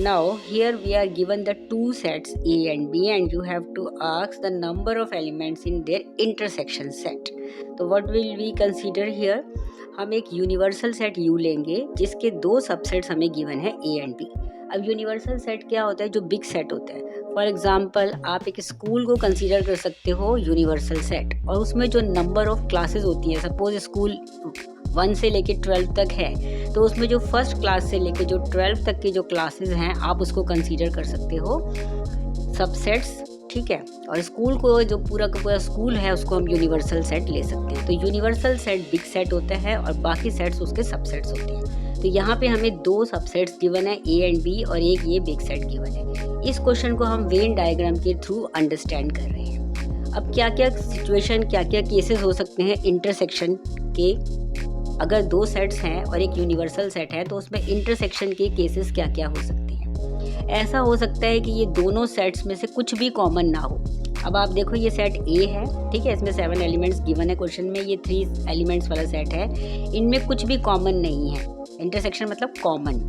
Now here we are given the two sets A and B and you have to ask the number of elements in their intersection set. तो what will we consider here? हम एक universal set U लेंगे जिसके दो subsets हमें given है A and B. अब universal set क्या होता है? जो बिग सेट होता है. फॉर एग्जाम्पल आप एक स्कूल को कंसीडर कर सकते हो यूनिवर्सल सेट और उसमें जो नंबर ऑफ क्लासेस होती है, सपोज स्कूल 1 से लेके 12 तक है तो उसमें जो फर्स्ट क्लास से लेके जो 12 तक की जो क्लासेस हैं आप उसको कंसीडर कर सकते हो सबसेट्स, ठीक है. और स्कूल को जो पूरा का पूरा स्कूल है उसको हम यूनिवर्सल सेट ले सकते हैं. तो यूनिवर्सल सेट बिग सेट होता है और बाकी सेट्स उसके सबसेट्स होते हैं. तो यहाँ पे हमें दो सबसेट्स गिवन है A एंड B और एक ये बिग सेट गिवन है. इस क्वेश्चन को हम वेन डायग्राम के थ्रू अंडरस्टैंड कर रहे हैं. अब क्या क्या सिचुएशन, क्या क्या केसेस हो सकते हैं इंटरसेक्शन के. अगर दो सेट्स हैं और एक यूनिवर्सल सेट है तो उसमें इंटरसेक्शन के केसेस क्या क्या हो सकते हैं. ऐसा हो सकता है कि ये दोनों सेट्स में से कुछ भी कॉमन ना हो. अब आप देखो ये सेट A है, ठीक है, इसमें 7 एलिमेंट्स गिवन है क्वेश्चन में. ये 3 एलिमेंट्स वाला सेट है, इनमें कुछ भी कॉमन नहीं है. इंटरसेक्शन मतलब कॉमन,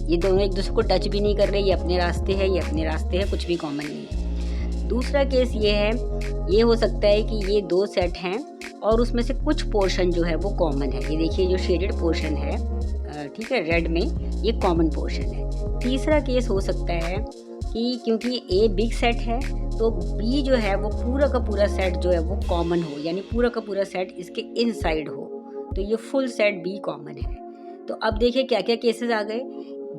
ये दोनों एक दूसरे को टच भी नहीं कर रहे. ये अपने रास्ते है, ये अपने रास्ते है, कुछ भी कॉमन नहीं है. दूसरा केस ये है, ये हो सकता है कि ये दो सेट हैं और उसमें से कुछ पोर्शन जो है वो कॉमन है. ये देखिए जो शेडेड पोर्शन है, ठीक है, रेड में, ये कॉमन पोर्शन है. तीसरा केस हो सकता है कि क्योंकि A बिग सेट है तो B जो है वो पूरा का पूरा सेट जो है वो कॉमन हो, यानी पूरा का पूरा सेट इसके इनसाइड हो. तो ये फुल सेट B कॉमन है. तो अब देखिए क्या क्या केसेस आ गए.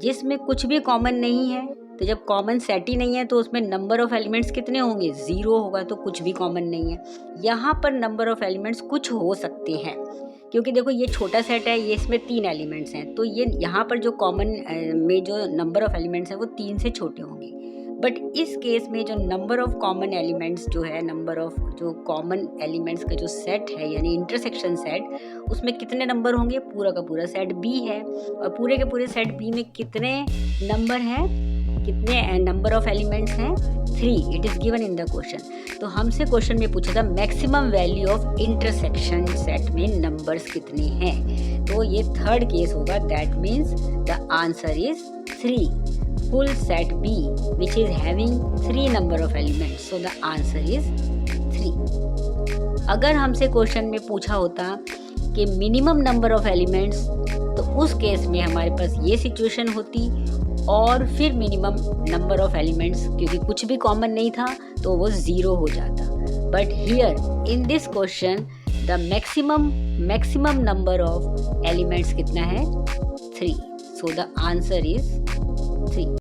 जिसमें कुछ भी कॉमन नहीं है, तो जब कॉमन सेट ही नहीं है तो उसमें नंबर ऑफ एलिमेंट्स कितने होंगे? 0 होगा, तो कुछ भी कॉमन नहीं है. यहाँ पर नंबर ऑफ एलिमेंट्स कुछ हो सकते हैं क्योंकि देखो ये छोटा सेट है, ये इसमें 3 एलिमेंट्स हैं, तो ये यहाँ पर जो कॉमन में जो नंबर ऑफ एलिमेंट्स हैं वो 3 से छोटे होंगे. बट इस केस में जो नंबर ऑफ कॉमन एलिमेंट्स जो है, नंबर ऑफ जो कॉमन एलिमेंट्स का जो सेट है यानी इंटरसेक्शन सेट, उसमें कितने नंबर होंगे? पूरा का पूरा सेट B है और पूरे के पूरे सेट B में कितने नंबर हैं, कितने नंबर ऑफ एलिमेंट्स हैं? 3. It is given in the question. तो हमसे क्वेश्चन में पूछा था maximum value of intersection set में नंबर्स कितने हैं. तो ये थर्ड केस होगा. That means the answer is 3. full set B which is having 3 number of elements, so the answer is 3. अगर हमसे क्वेश्चन में पूछा होता कि मिनिमम नंबर ऑफ एलिमेंट्स, तो उस केस में हमारे पास ये सिचुएशन होती और फिर मिनिमम नंबर ऑफ एलिमेंट्स, क्योंकि कुछ भी कॉमन नहीं था तो वो 0 हो जाता. But here in this question the maximum number of elements कितना है? 3. So the answer is 3.